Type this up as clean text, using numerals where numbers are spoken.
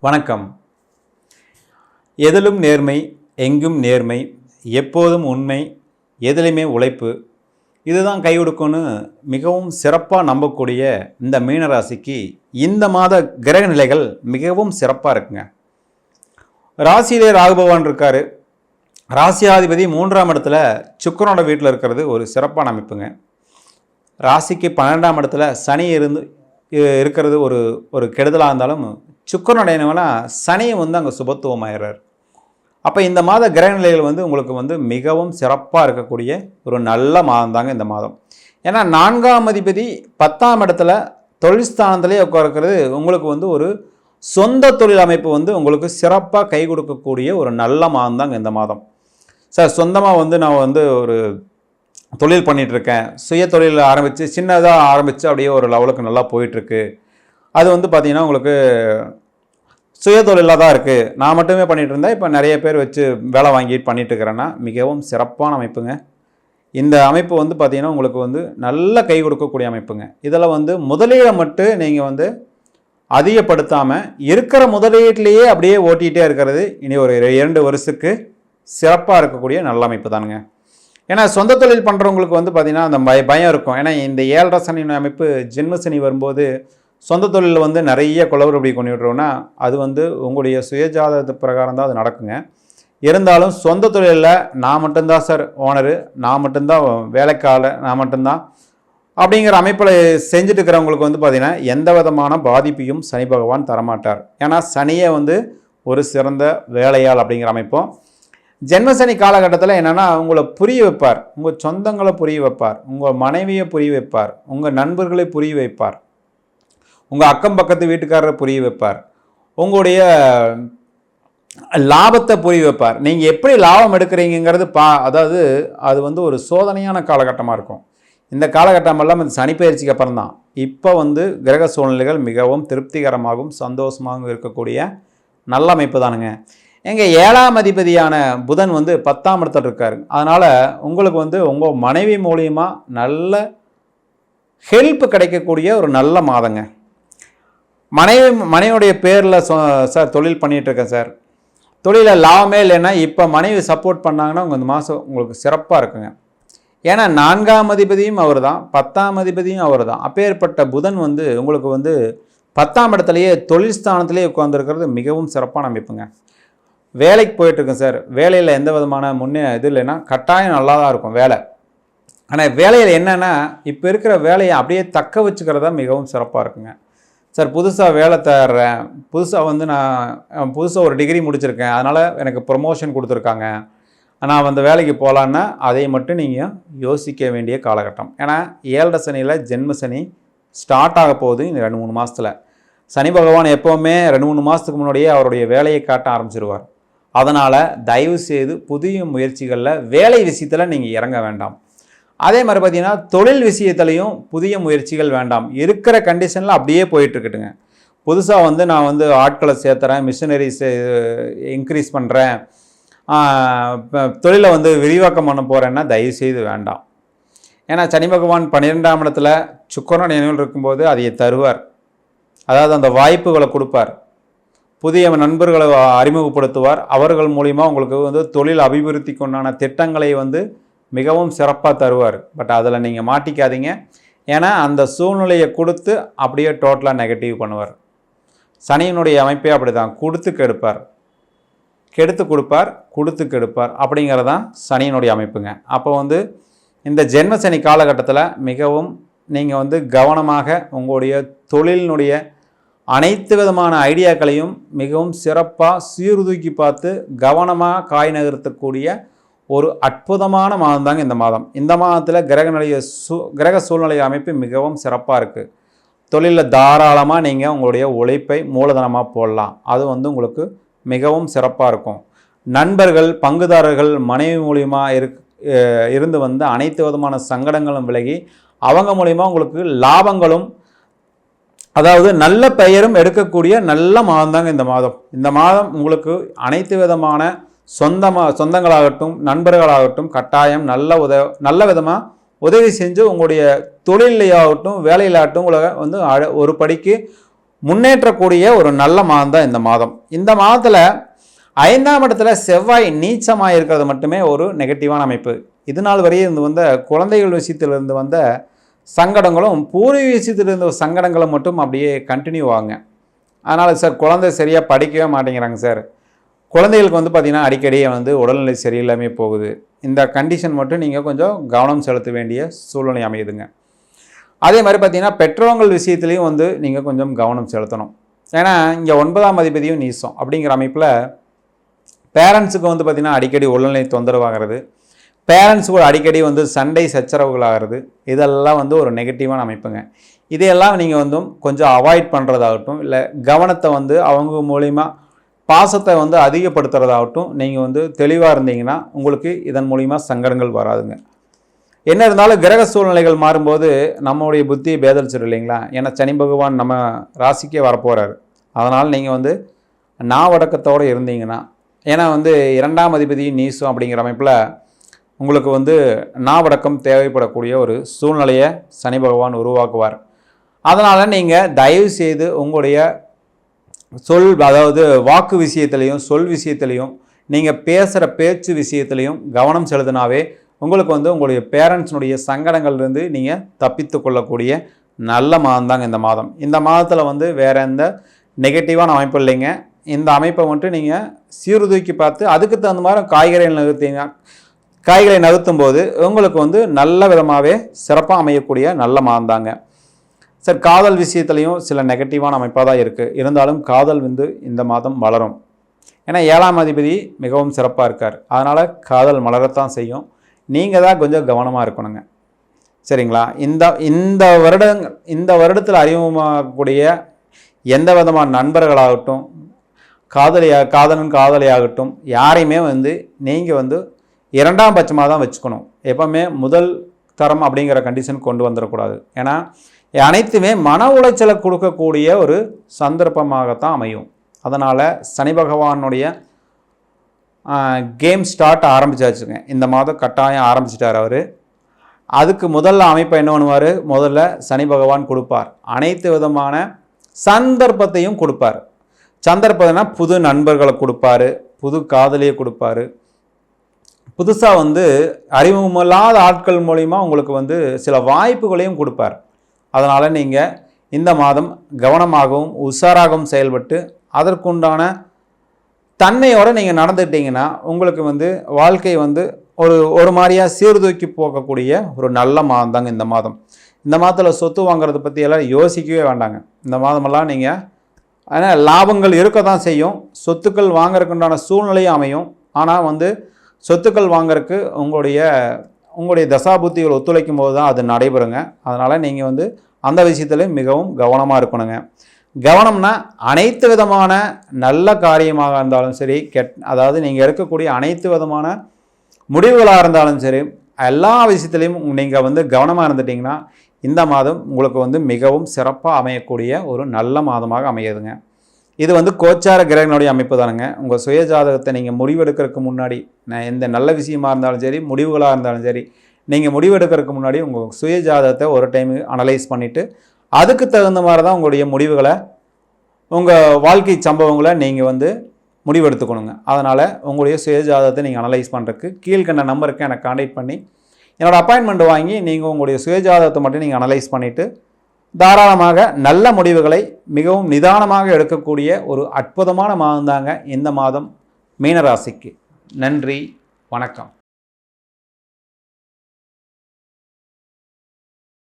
வணக்கம். எதிலும் நேர்மை, எங்கும் நேர்மை, எப்போதும் உண்மை, எதிலுமே உழைப்பு, இதுதான் கை கொடுக்கும்னு மிகவும் சிறப்பாக நம்பக்கூடிய இந்த மீனராசிக்கு இந்த மாத கிரக நிலைகள் மிகவும் சிறப்பாக இருக்குங்க. ராசியிலே ராகு பகவான் இருக்கார். ராசியாதிபதி 3ஆம் இடத்துல சுக்கிரனோட வீட்டில் இருக்கிறது ஒரு சிறப்பான அமைப்புங்க. ராசிக்கு 12ஆம் இடத்துல சனி இருக்கிறது ஒரு கெடுதலாக இருந்தாலும் சுக்கிரனுடையவனா சனியை அங்கே சுபத்துவம் ஆயிடுறார். அப்போ இந்த மாத கிரக நிலைகள் உங்களுக்கு மிகவும் சிறப்பாக இருக்கக்கூடிய ஒரு நல்ல மாதம் தாங்க இந்த மாதம். ஏன்னா 4ஆம் அதிபதி 10ஆம் இடத்துல தொழில் ஸ்தானத்திலே உட்கார்க்கிறது உங்களுக்கு ஒரு சொந்த தொழில் அமைப்பு உங்களுக்கு சிறப்பாக கை கொடுக்கக்கூடிய ஒரு நல்ல மாதம் தாங்க இந்த மாதம். சார் சொந்தமாக நான் ஒரு தொழில் பண்ணிகிட்ருக்கேன், சுய தொழில் ஆரம்பித்து சின்னதாக ஆரம்பித்து அப்படியே ஒரு லெவலுக்கு நல்லா போயிட்டுருக்கு. அது பார்த்திங்கன்னா உங்களுக்கு சுய தொழிலாக தான் இருக்குது. நான் மட்டுமே பண்ணிகிட்டு இருந்தேன், இப்போ நிறைய பேர் வச்சு வேலை வாங்கிட்டு பண்ணிகிட்டு இருக்கிறேன்னா மிகவும் சிறப்பான அமைப்புங்க. இந்த அமைப்பு பார்த்திங்கன்னா உங்களுக்கு நல்ல கை கொடுக்கக்கூடிய அமைப்புங்க. இதில் முதலீடை மட்டும் நீங்கள் அதிகப்படுத்தாமல் இருக்கிற முதலீட்டிலேயே அப்படியே ஓட்டிகிட்டே இருக்கிறது இனி ஒரு 2 வருஷத்துக்கு சிறப்பாக இருக்கக்கூடிய நல்ல அமைப்பு தானுங்க. ஏன்னா சொந்த தொழில் பண்ணுறவங்களுக்கு பார்த்திங்கன்னா அந்த பயம் இருக்கும். ஏன்னா இந்த 7.5 சனி அமைப்பு ஜென்ம சனி வரும்போது சொந்த தொழிலில் நிறைய குளறுபடி கொண்டு விட்றோன்னா அது உங்களுடைய சுயஜாதகத்து பிரகாரம் தான் அது நடக்குங்க. இருந்தாலும் சொந்த தொழிலில் நான் மட்டும்தான் சார் ஓனரு, நான் மட்டும்தான் வேலைக்கால, நான் மட்டும்தான் அப்படிங்கிற அமைப்பில் செஞ்சுட்டு இருக்கிறவங்களுக்கு பார்த்திங்கன்னா எந்த விதமான பாதிப்பையும் சனி பகவான் தரமாட்டார். ஏன்னா சனியை ஒரு சிறந்த வேலையாள் அப்படிங்கிற அமைப்பும் ஜென்மசனி காலகட்டத்தில் என்னென்னா உங்களை புரிய வைப்பார், உங்கள் சொந்தங்களை புரிய வைப்பார், உங்கள் மனைவியை புரிய வைப்பார், உங்கள் நண்பர்களை புரிய வைப்பார், உங்கள் அக்கம் பக்கத்து வீட்டுக்காரரை புரிய வைப்பார், உங்களுடைய லாபத்தை புரிய வைப்பார். நீங்கள் எப்படி லாபம் எடுக்கிறீங்கிறது அதாவது அது ஒரு சோதனையான காலகட்டமாக இருக்கும். இந்த காலகட்டமெல்லாம் இந்த சனிப்பெயர்ச்சிக்கு அப்புறம் தான் இப்போ கிரக சூழ்நிலைகள் மிகவும் திருப்திகரமாகவும் சந்தோஷமாகவும் இருக்கக்கூடிய நல்ல அமைப்பு தானுங்க. எங்கள் 7ஆம் அதிபதியான புதன் 10ஆம் இடத்துல இருக்கார். அதனால் உங்களுக்கு உங்கள் மனைவி மூலியமாக நல்ல ஹெல்ப் கிடைக்கக்கூடிய ஒரு நல்ல மாதங்க. மனைவியுடைய பேரில் சார் தொழில் பண்ணிகிட்ருக்கேன் சார், தொழிலில் லாபமே இல்லைன்னா இப்போ மனைவி சப்போர்ட் பண்ணாங்கன்னா உங்கள் இந்த மாதம் உங்களுக்கு சிறப்பாக இருக்குங்க. ஏன்னா 4ஆம் அதிபதியும் அவர் தான், 10ஆம் அதிபதியும் அவர் தான். அப்பேற்பட்ட புதன் உங்களுக்கு 10ஆம் இடத்துலையே தொழில் ஸ்தானத்திலேயே உட்காந்துருக்கிறது மிகவும் சிறப்பான அமைப்புங்க. வேலைக்கு போயிட்டுருக்கேன் சார், வேலையில் எந்த விதமான இது இல்லைன்னா கட்டாயம் நல்லா தான் இருக்கும் வேலை. ஆனால் வேலையில் என்னென்னா இப்போ இருக்கிற வேலையை அப்படியே தக்க வச்சுக்கிறதா மிகவும் சிறப்பாக இருக்குங்க. சார் புதுசாக வேலை தேடுறேன், புதுசாக நான் புதுசாக ஒரு டிகிரி முடிச்சிருக்கேன், அதனால் எனக்கு ப்ரொமோஷன் கொடுத்துருக்காங்க, நான் அந்த வேலைக்கு போகலான்னா அதை மட்டும் நீங்கள் யோசிக்க வேண்டிய காலகட்டம். ஏன்னா 7.5 சனியில் ஜென்ம சனி ஸ்டார்ட் ஆக போகுது இந்த 2-3 மாதத்தில். சனி பகவான் எப்போவுமே 2-3 மாதத்துக்கு முன்னாடியே அவருடைய வேலையை காட்ட ஆரம்பிச்சிருவார். அதனால் தயவு செய்து புதிய முயற்சிகளில் வேலை விஷயத்தில் நீங்கள் இறங்க வேண்டாம். அதே மாதிரி பார்த்திங்கன்னா தொழில் விஷயத்துலையும் புதிய முயற்சிகள் வேண்டாம். இருக்கிற கண்டிஷனில் அப்படியே போயிட்டுருக்கட்டுங்க. புதுசாக நான் ஆட்களை சேர்த்துறேன், மிஷினரிஸ் இன்க்ரீஸ் பண்ணுறேன், தொழிலை விரிவாக்கம் பண்ண போகிறேன்னா தயவுசெய்து வேண்டாம். ஏன்னா சனி பகவான் 12ஆம் இடத்துல சுக்கிரன் நினைவில் இருக்கும்போது அதை தருவார். அதாவது அந்த வாய்ப்புகளை கொடுப்பார், புதிய நண்பர்களை அறிமுகப்படுத்துவார். அவர்கள் மூலிமா உங்களுக்கு தொழில் அபிவிருத்திக்கு உண்டான திட்டங்களை மிகவும் சிறப்பாக தருவார். பட் அதில் நீங்கள் மாட்டிக்காதீங்க. ஏன்னா அந்த சூழ்நிலையை கொடுத்து அப்படியே டோட்டலாக நெகட்டிவ் பண்ணுவார். சனியினுடைய அமைப்பே அப்படி தான், கொடுத்து கெடுப்பார், கெடுத்து கொடுப்பார், கொடுத்து கெடுப்பார் அப்படிங்கிறதான் சனியினுடைய அமைப்புங்க. அப்போ இந்த ஜென்ம சனி காலகட்டத்தில் மிகவும் நீங்கள் கவனமாக உங்களுடைய தொழிலினுடைய அனைத்து விதமான ஐடியாக்களையும் மிகவும் சிறப்பாக சீர்தூக்கி பார்த்து கவனமாக காய் நகர்த்தக்கூடிய ஒரு அற்புதமான மாதம் தாங்க இந்த மாதம். இந்த மாதத்தில் கிரக சூழ்நிலை அமைப்பு மிகவும் சிறப்பாக இருக்குது. தொழிலில் தாராளமாக நீங்கள் உங்களுடைய உழைப்பை மூலதனமாக போடலாம். அது உங்களுக்கு மிகவும் சிறப்பாக இருக்கும். நண்பர்கள், பங்குதாரர்கள், மனைவி மூலியமாக இருந்து அனைத்து விதமான சங்கடங்களும் விலகி அவங்க மூலிமா உங்களுக்கு லாபங்களும் அதாவது நல்ல பெயரும் எடுக்கக்கூடிய நல்ல மாதம் தாங்க இந்த மாதம். இந்த மாதம் உங்களுக்கு அனைத்து விதமான சொந்தங்களாகட்டும் நண்பர்களாகட்டும் கட்டாயம் நல்ல விதமாக உதவி செஞ்சு உங்களுடைய தொழிலையாகட்டும் வேலையிலாகட்டும் உங்களை ஒரு படிக்கு முன்னேற்றக்கூடிய ஒரு நல்ல மாதம் தான் இந்த மாதம். இந்த மாதத்தில் 5ஆம் இடத்துல செவ்வாய் நீச்சமாக இருக்கிறது மட்டுமே ஒரு நெகட்டிவான அமைப்பு. இது நாள் வரையே இருந்து வந்த குழந்தைகள் விஷயத்திலிருந்து வந்த சங்கடங்களும் பூர்வீக விஷயத்திலிருந்து சங்கடங்களும் மட்டும் அப்படியே கண்டினியூ ஆகுங்க. அதனால் சார் குழந்தை சரியாக படிக்கவே மாட்டேங்கிறாங்க சார், குழந்தைகளுக்கு பார்த்திங்கன்னா அடிக்கடி உடல்நிலை சரியில்லாமல் போகுது, இந்த கண்டிஷன் மட்டும் நீங்கள் கொஞ்சம் கவனம் செலுத்த வேண்டிய சூழ்நிலை அமையுதுங்க. அதே மாதிரி பார்த்திங்கன்னா பெற்றோர்கள் விஷயத்துலேயும் நீங்கள் கொஞ்சம் கவனம் செலுத்தணும். ஏன்னா இங்கே 9ஆம் அதிபதியும் நீசம் அப்படிங்கிற அமைப்பில் பேரண்ட்ஸுக்கு பார்த்திங்கன்னா அடிக்கடி உடல்நிலை தொந்தரவாகிறது, பேரண்ட்ஸு கூட அடிக்கடி சண்டை சச்சரவுகள் ஆகிறது, இதெல்லாம் ஒரு நெகட்டிவான அமைப்புங்க. இதையெல்லாம் நீங்கள் கொஞ்சம் அவாய்ட் பண்ணுறதாகட்டும், இல்லை கவனத்தை அவங்க மூலிமா பாசத்தை அதிகப்படுத்துறதாகட்டும் நீங்கள் தெளிவாக இருந்தீங்கன்னா உங்களுக்கு இதன் மூலிமா சங்கடங்கள் வராதுங்க. என்ன இருந்தாலும் கிரக சூழ்நிலைகள் மாறும்போது நம்மளுடைய புத்தியை பேதலிச்சிடும் இல்லைங்களா? ஏன்னா சனி பகவான் நம்ம ராசிக்கே வரப்போகிறாரு. அதனால் நீங்கள் நாவடக்கத்தோடு இருந்தீங்கன்னா, ஏன்னா 2ஆம் அதிபதியும் நீசம் அப்படிங்கிற அமைப்பில் உங்களுக்கு நாவடக்கம் தேவைப்படக்கூடிய ஒரு சூழ்நிலையை சனி பகவான் உருவாக்குவார். அதனால் நீங்கள் தயவு செய்து உங்களுடைய அதாவது வாக்கு விஷயத்துலையும் சொல் விஷயத்துலையும் நீங்கள் பேசுகிற பேச்சு விஷயத்துலையும் கவனம் செலுத்தினாவே உங்களுக்கு உங்களுடைய பேரண்ட்ஸினுடைய சங்கடங்கள்லேருந்து நீங்கள் தப்பித்து கொள்ளக்கூடிய நல்ல மாதம் தாங்க இந்த மாதம். இந்த மாதத்தில் வேறு எந்த நெகட்டிவான அமைப்பு இல்லைங்க. இந்த அமைப்பை மட்டும் நீங்கள் சீர்தூக்கி பார்த்து அதுக்கு தகுந்த மாதிரி காய்களை நகர்த்தும் போது உங்களுக்கு நல்ல விதமாகவே சிறப்பாக அமையக்கூடிய நல்ல மாதம் தாங்க. சார் காதல் விஷயத்துலையும் சில நெகட்டிவான அமைப்பாக தான் இருக்குது, இருந்தாலும் காதல் இந்த மாதம் வளரும். ஏன்னா 7ஆம் அதிபதி மிகவும் சிறப்பாக இருக்கார், அதனால் காதல் மலரத்தான் செய்யும். நீங்கள் தான் கொஞ்சம் கவனமாக இருக்கணுங்க, சரிங்களா? இந்த வருடத்தில் அறிமுகமாகக்கூடிய எந்த விதமான நண்பர்களாகட்டும், காதலியாகட்டும் யாரையுமே நீங்கள் 2ஆம் பட்சமாக தான் வச்சுக்கணும். எப்போவுமே முதல் தரம் அப்படிங்கிற கண்டிஷன் கொண்டு வந்துடக்கூடாது. ஏன்னா அனைத்துமே மன உளைச்சலை கொடுக்கக்கூடிய ஒரு சந்தர்ப்பமாகத்தான் அமையும். அதனால் சனி பகவானுடைய கேம் ஸ்டார்ட் ஆரம்பிச்சாச்சுங்க. இந்த மாதம் கட்டாயம் ஆரம்பிச்சிட்டார் அவர். அதுக்கு முதல்ல அமைப்பை என்ன பண்ணுவார்? முதல்ல சனி பகவான் கொடுப்பார், அனைத்து விதமான சந்தர்ப்பத்தையும் கொடுப்பார். சந்தர்ப்பம்னா புது நண்பர்களை கொடுப்பார், புது காதலியை கொடுப்பார், புதுசாக அறிமுகமில்லாத ஆட்கள் மூலிமா உங்களுக்கு சில வாய்ப்புகளையும் கொடுப்பார். அதனால் நீங்கள் இந்த மாதம் கவனமாகவும் உஷாராகவும் செயல்பட்டு அதற்குண்டான தன்மையோடு நீங்கள் நடந்துக்கிட்டீங்கன்னா உங்களுக்கு வாழ்க்கை ஒரு மாதிரியாக சீர்தூக்கி போகக்கூடிய ஒரு நல்ல மாதம் தாங்க இந்த மாதம். இந்த மாதத்தில் சொத்து வாங்குறதை பற்றி எல்லாம் யோசிக்கவே வேண்டாங்க. இந்த மாதமெல்லாம் நீங்கள் ஆனால் லாபங்கள் இருக்க தான் செய்யும், சொத்துக்கள் வாங்குறதுக்குண்டான சூழ்நிலையும் அமையும். ஆனால் சொத்துக்கள் வாங்குறதுக்கு உங்களுடைய தசாபுத்திகள் ஒத்துழைக்கும் போது தான் அது நடைபெறுங்க. அதனால் நீங்கள் அந்த விஷயத்தில் மிகவும் கவனமாக இருக்கணுங்க. கவனம்னா அனைத்து விதமான நல்ல காரியமாக இருந்தாலும் சரி, அதாவது நீங்கள் எடுக்கக்கூடிய அனைத்து விதமான முடிவுகளாக இருந்தாலும் சரி, எல்லா விஷயத்துலையும் நீங்கள் கவனமாக இருந்துட்டிங்கன்னா இந்த மாதம் உங்களுக்கு மிகவும் சிறப்பாக அமையக்கூடிய ஒரு நல்ல மாதமாக அமையுதுங்க. இது கோச்சார கிரகங்களுடைய அமைப்பு தானுங்க. உங்கள் சுய ஜாதகத்தை நீங்கள் முடிவெடுக்கிறதுக்கு முன்னாடி, எந்த நல்ல விஷயமா இருந்தாலும் சரி, முடிவுகளாக இருந்தாலும் சரி, நீங்கள் முடிவெடுக்கிறதுக்கு முன்னாடி உங்கள் சுய ஜாதகத்தை ஒரு டைம் அனலைஸ் பண்ணிவிட்டு அதுக்கு தகுந்த மாதிரி தான் உங்களுடைய முடிவுகளை, உங்கள் வாழ்க்கை சம்பவங்களை நீங்கள் முடிவெடுத்துக்கணுங்க. அதனால் உங்களுடைய சுய ஜாதகத்தை நீங்கள் அனலைஸ் பண்ணுறதுக்கு கீழ்கண்ட நம்பருக்கு எனக்கு கான்டாக்ட் பண்ணி என்னோடய அப்பாயின்மெண்ட் வாங்கி நீங்கள் உங்களுடைய சுய ஜாதகத்தை மட்டும் நீங்கள் அனலைஸ் பண்ணிவிட்டு தாராளமாக நல்ல முடிவுகளை மிகவும் நிதானமாக எடுக்கக்கூடிய ஒரு அற்புதமான மாதம் தாங்க இந்த மாதம் மீனராசிக்கு. நன்றி, வணக்கம்.